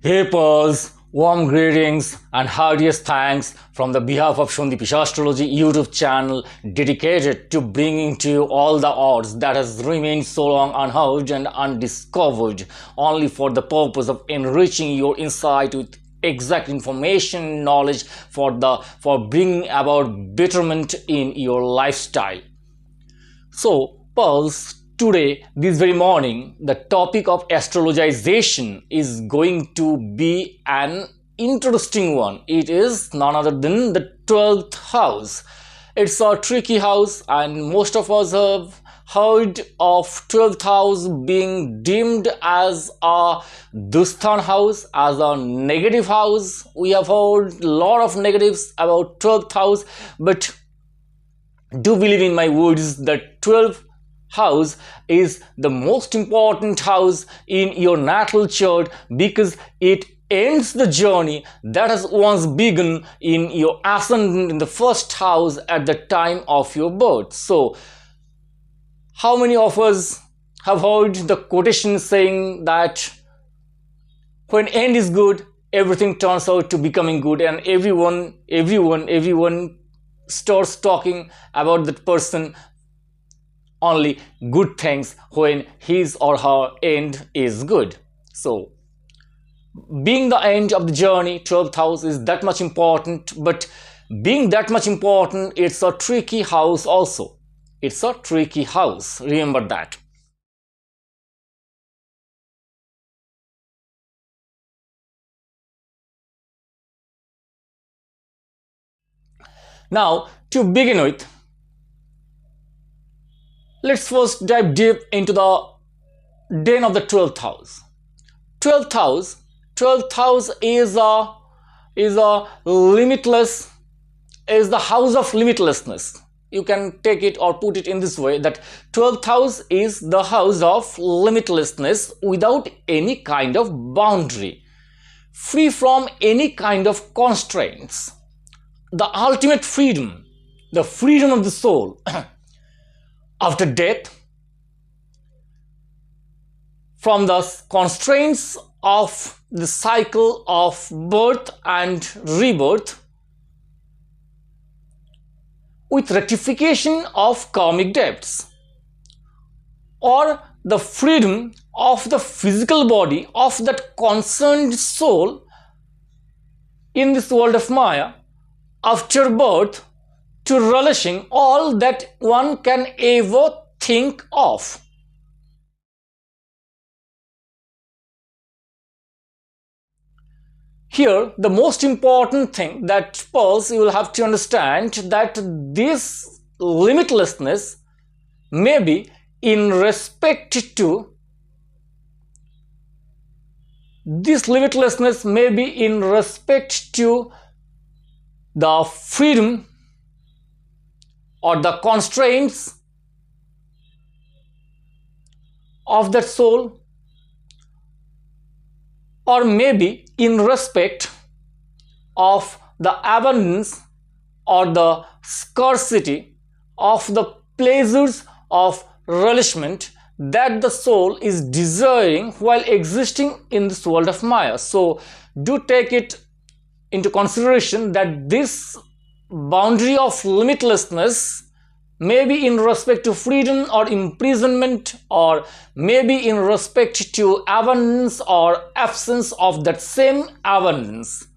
Hey Pearls, warm greetings and heartiest thanks from the behalf of Shundipish Astrology YouTube channel dedicated to bringing to you all the odds that has remained so long unheard and undiscovered only for the purpose of enriching your insight with exact information knowledge for bringing about betterment in your lifestyle. So, Pearls, today, this very morning, the topic of astrologization is going to be an interesting one. It is none other than the 12th house. It's a tricky house, and most of us have heard of 12th house being deemed as a Dustan house, as a negative house. We have heard a lot of negatives about 12th house, but do believe in my words that 12th house is the most important house in your natal chart because it ends the journey that has once begun in your ascendant in the first house at the time of your birth. So, how many of us have heard the quotation saying that when end is good, everything turns out to becoming good, and everyone starts talking about that person only good things when his or her end is good. So, being the end of the journey, 12th house is that much important, but being that much important, it's a tricky house also. It's a tricky house, remember that. Now, to begin with, let's first dive deep into the den of the 12th house. 12th house, 12th house is a limitless, is the house of limitlessness. You can take it or put it in this way that 12th house is the house of limitlessness without any kind of boundary, free from any kind of constraints. The ultimate freedom, the freedom of the soul after death, from the constraints of the cycle of birth and rebirth, with rectification of karmic debts, or the freedom of the physical body of that concerned soul in this world of Maya after birth, to relishing all that one can ever think of. Here, the most important thing that Pearls you will have to understand that this limitlessness may be in respect to the freedom or the constraints of that soul, or maybe in respect of the abundance or the scarcity of the pleasures of relishment that the soul is desiring while existing in this world of Maya. So, do take it into consideration that this boundary of limitlessness may be in respect to freedom or imprisonment, or maybe in respect to abundance or absence of that same abundance,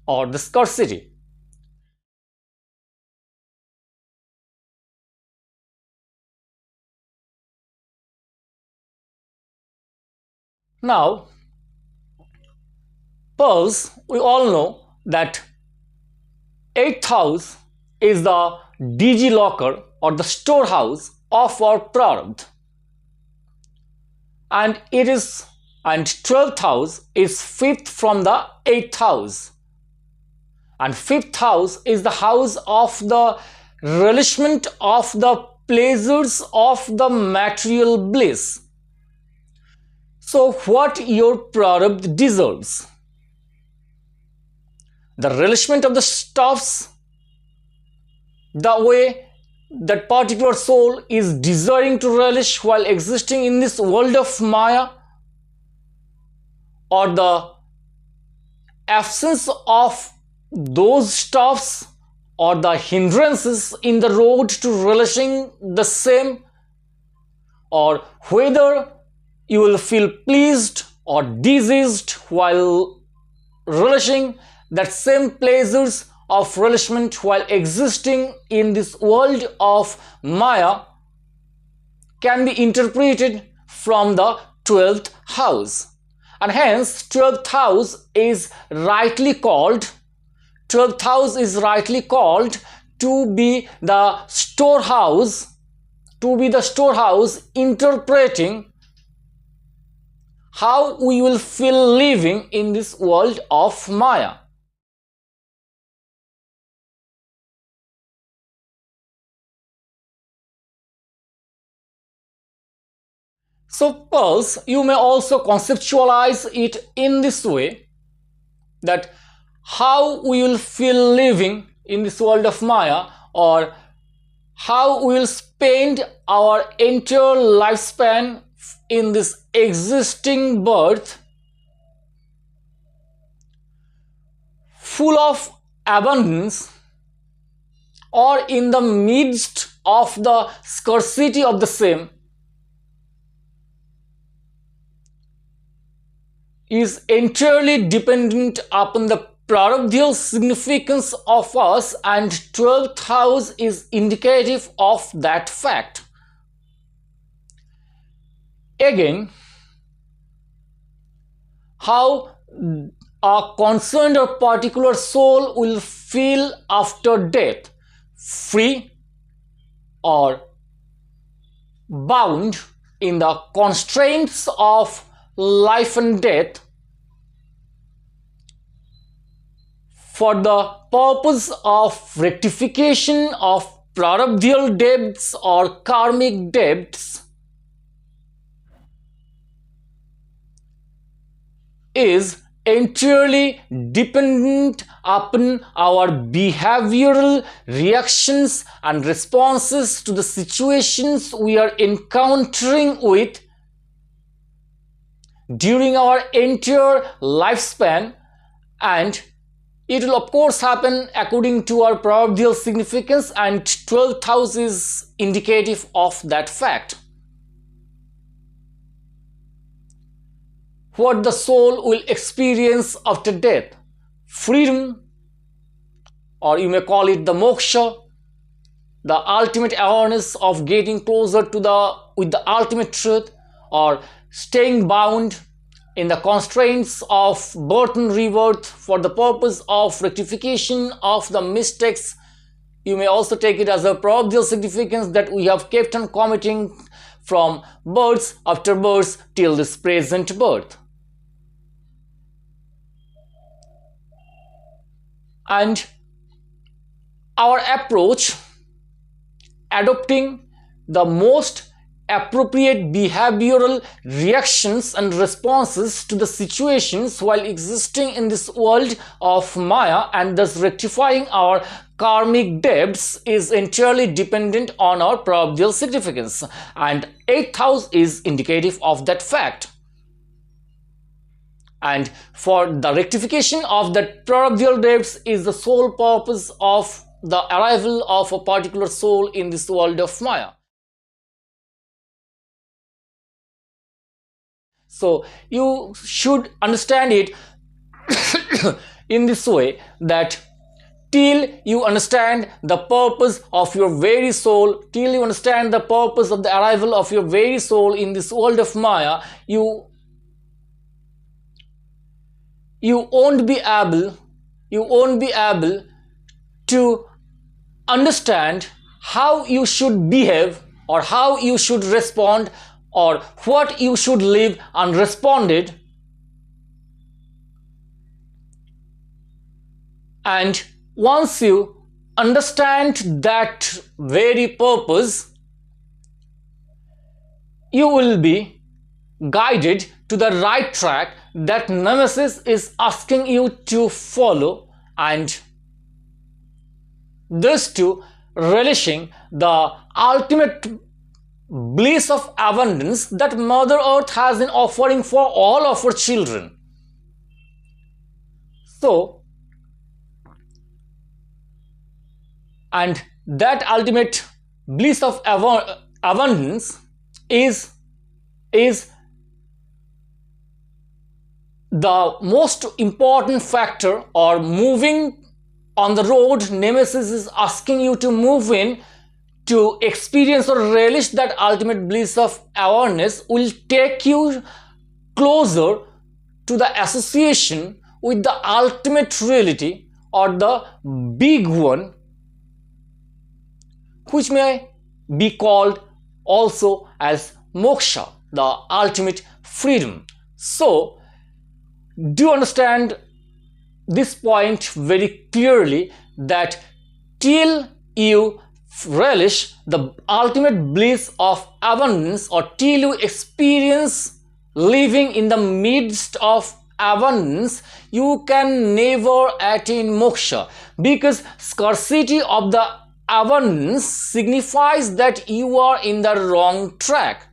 or the scarcity. Now, Pearls, we all know that 8th house is the DG locker or the storehouse of our Praarbdh, and 12th house is 5th from the 8th house, and 5th house is the house of the relishment of the pleasures of the material bliss. So, what your Praarbdh deserves, the relishment of the stuffs, the way that particular soul is desiring to relish while existing in this world of Maya, or the absence of those stuffs or the hindrances in the road to relishing the same, or whether you will feel pleased or diseased while relishing that same pleasures of relishment while existing in this world of Maya, can be interpreted from the 12th house. And hence 12th house is rightly called to be the storehouse, interpreting how we will feel living in this world of Maya. So Pulse, you may also conceptualize it in this way, that how we will feel living in this world of Maya, or how we will spend our entire lifespan in this existing birth, full of abundance, or in the midst of the scarcity of the same, is entirely dependent upon the Praarbdh significance of us, and 12th house is indicative of that fact. Again, how a concerned or particular soul will feel after death, free or bound in the constraints of life and death, for the purpose of rectification of Praarbdh debts or karmic debts, is entirely dependent upon our behavioral reactions and responses to the situations we are encountering with during our entire lifespan, and it will of course happen according to our Praarbdh significance, and 12th house is indicative of that fact. What the soul will experience after death: freedom, or you may call it the moksha, the ultimate awareness of getting closer to the ultimate truth, or staying bound in the constraints of birth and rebirth for the purpose of rectification of the mistakes. You may also take it as a Praarbdh significance that we have kept on committing from births after births till this present birth. And our approach, adopting the most appropriate behavioral reactions and responses to the situations while existing in this world of Maya, and thus rectifying our karmic debts, is entirely dependent on our Praarbdh significance, and 8th house is indicative of that fact. And for the rectification of that Praarbdh debts is the sole purpose of the arrival of a particular soul in this world of Maya. So you should understand it in this way, that till you understand the purpose of your very soul, till you understand the purpose of the arrival of your very soul in this world of Maya, you won't be able to understand how you should behave, or how you should respond, or what you should leave unresponded. And once you understand that very purpose, you will be guided to the right track that Nemesis is asking you to follow, and this to relishing the ultimate bliss of abundance that Mother Earth has been offering for all of her children. So, and that ultimate bliss of abundance is the most important factor, or moving on the road Nemesis is asking you to move in to experience or relish that ultimate bliss of awareness, will take you closer to the association with the ultimate reality, or the big one, which may be called also as moksha, the ultimate freedom. So, do understand this point very clearly, that till you relish the ultimate bliss of abundance, or till you experience living in the midst of abundance, you can never attain moksha, because scarcity of the abundance signifies that you are in the wrong track.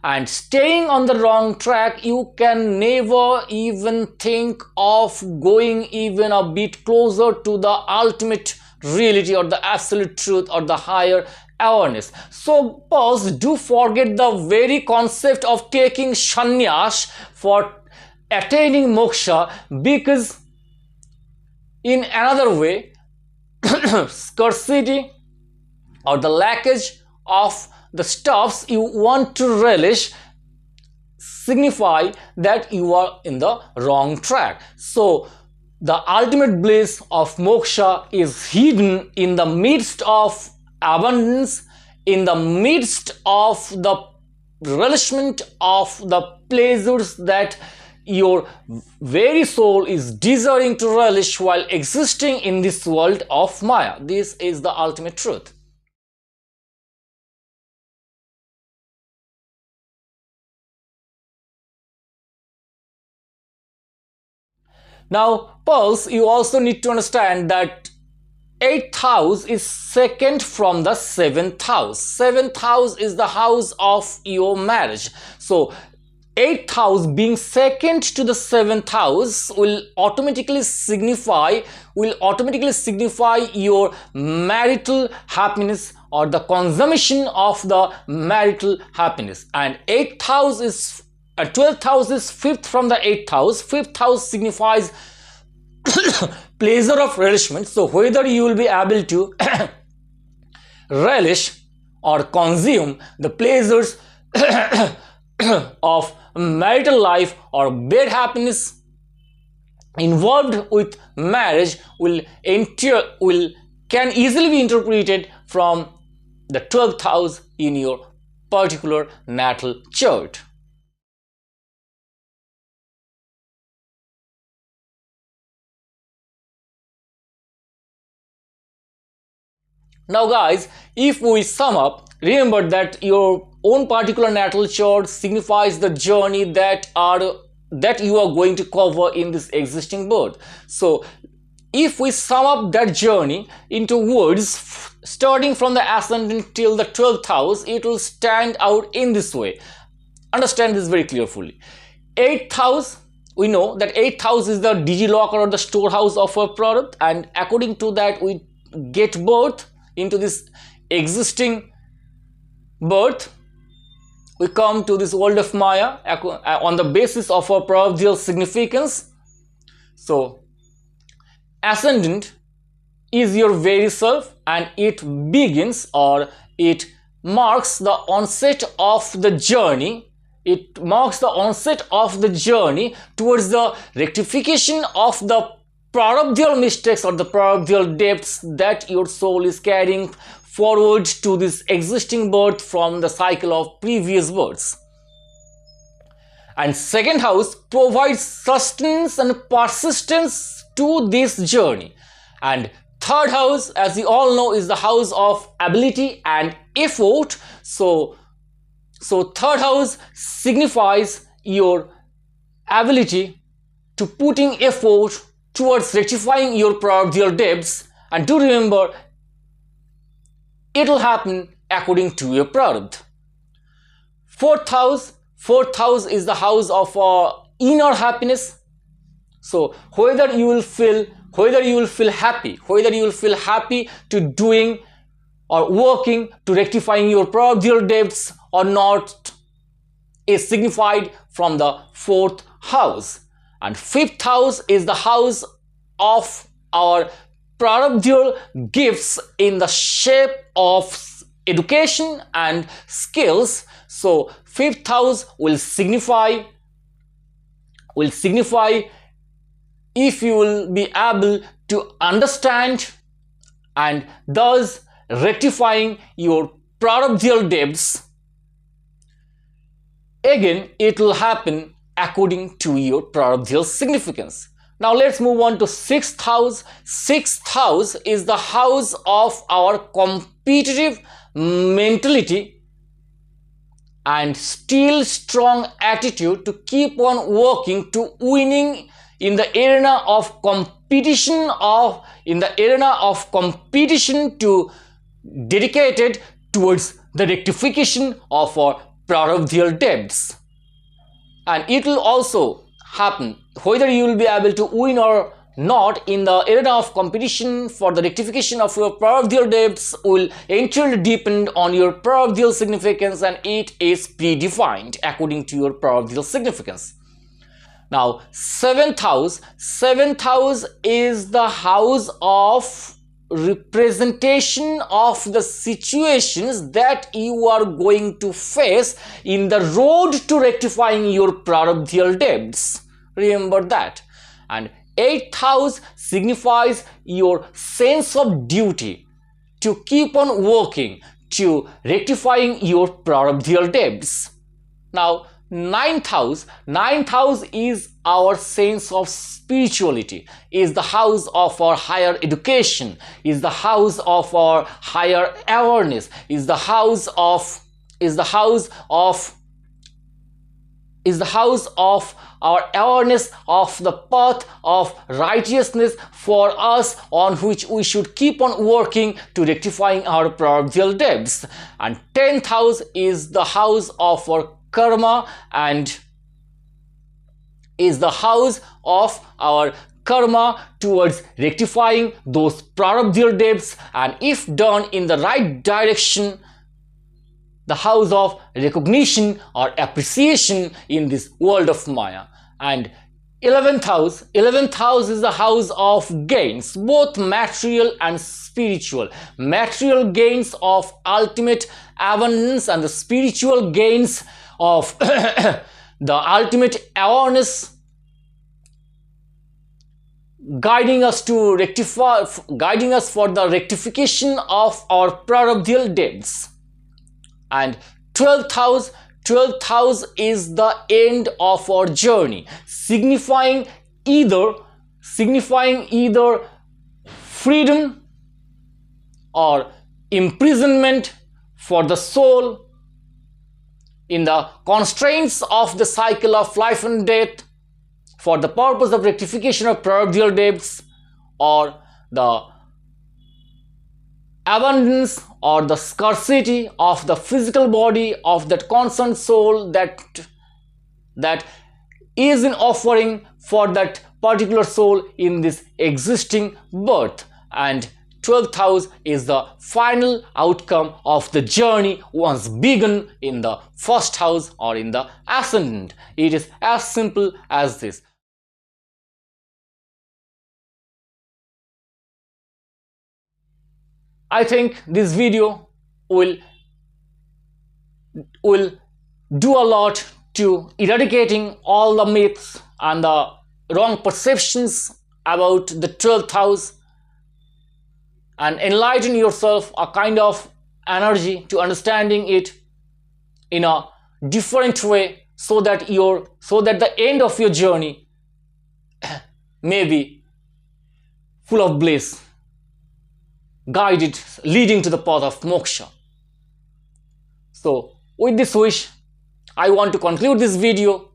And staying on the wrong track, you can never even think of going even a bit closer to the ultimate reality, or the absolute truth, or the higher awareness. So pause, do forget the very concept of taking sannyas for attaining moksha, because in another way scarcity, or the lackage of the stuffs you want to relish, signify that you are in the wrong track. So the ultimate bliss of moksha is hidden in the midst of abundance, in the midst of the relishment of the pleasures that your very soul is desiring to relish while existing in this world of Maya. This is the ultimate truth. Now, Pulse, you also need to understand that 8th house is second from the 7th house. 7th house is the house of your marriage. So, 8th house being second to the 7th house will automatically signify your marital happiness, or the consummation of the marital happiness. And 8th house is 12th house is 5th from the 8th house. 5th house signifies pleasure of relishment. So whether you will be able to relish or consume the pleasures of marital life or bed happiness involved with marriage can easily be interpreted from the 12th house in your particular natal chart. Now guys, if we sum up, remember that your own particular natal chart signifies the journey that you are going to cover in this existing birth. So if we sum up that journey into words starting from the ascendant till the 12th house, it will stand out in this way. Understand this very carefully. 8th house, we know that 8th house is the digilocker or the storehouse of our Praarbdh, and according to that we get birth into this existing birth. We come to this world of Maya on the basis of our Praarbdh significance. So ascendant is your very self, and it begins, or it marks the onset of the journey. It marks the onset of the journey towards the rectification of the Praarbdh mistakes or the Praarbdh depths that your soul is carrying forward to this existing birth from the cycle of previous births. And second house provides sustenance and persistence to this journey. And third house, as we all know, is the house of ability and effort. So third house signifies your ability to putting effort towards rectifying your Praarbdh depths, and do remember, it will happen according to your Praarbdh. Fourth house is the house of inner happiness, So whether you will feel happy, to doing or working to rectifying your Praarbdh debts or not is signified from the 4th house, and 5th house is the house of our Praarbdh gifts in the shape of education and skills. So 5th house will signify if you will be able to understand and thus rectifying your Praarbdh debts. Again, it will happen according to your Praarbdh significance. Now let's move on to 6th house. 6th house is the house of our competitive mentality and still strong attitude to keep on working to winning in the arena of competition to dedicated towards the rectification of our Praarbdh debts. And it will also happen whether you will be able to win or not in the arena of competition for the rectification of your Praarbdh debts will entirely depend on your Praarbdh significance, and it is predefined according to your Praarbdh significance. Now 7th house is the house of representation of the situations that you are going to face in the road to rectifying your Praarbdh debts. Remember that. And 8th house signifies your sense of duty to keep on working to rectifying your Praarbdh debts. Now 9th house is our sense of spirituality, is the house of our higher education, is the house of our higher awareness, is the house of our awareness of the path of righteousness for us, on which we should keep on working to rectifying our Praarbdh debts. And 10th house is the house of our karma and is the house of our karma towards rectifying those Praarbdh debts, and if done in the right direction, the house of recognition or appreciation in this world of Maya. And 11th house is the house of gains, both material and spiritual. Material gains of ultimate abundance and the spiritual gains of the ultimate awareness, guiding us for the rectification of our Praarbdh debts. And 12th house is the end of our journey, signifying either freedom or imprisonment for the soul in the constraints of the cycle of life and death for the purpose of rectification of Praarbdh debts, or the abundance or the scarcity of the physical body of that concerned soul that is in offering for that particular soul in this existing birth. And 12th house is the final outcome of the journey once begun in the 1st house or in the ascendant. It is as simple as this. I think this video will do a lot to eradicating all the myths and the wrong perceptions about the 12th house, and enlighten yourself a kind of energy to understanding it in a different way, so that the end of your journey may be full of bliss, guided, leading to the path of moksha. So with this wish, I want to conclude this video.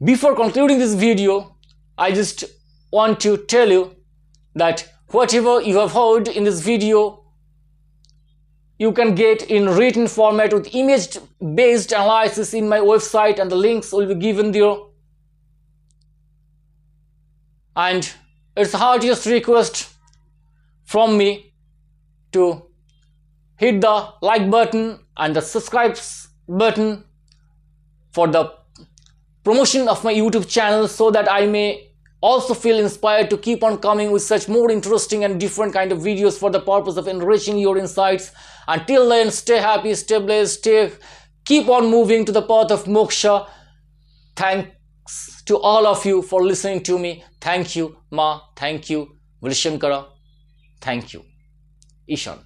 Before concluding this video, I just want to tell you that whatever you have heard in this video, you can get in written format with image-based analysis in my website, and the links will be given there. And it's the heartiest request from me to hit the like button and the subscribe button for the promotion of my YouTube channel, so that I may also feel inspired to keep on coming with such more interesting and different kind of videos for the purpose of enriching your insights. Until then, stay happy, stay blessed, keep on moving to the path of moksha. Thanks to all of you for listening to me. Thank you, Ma. Thank you, Vishankara. Thank you, Ishan.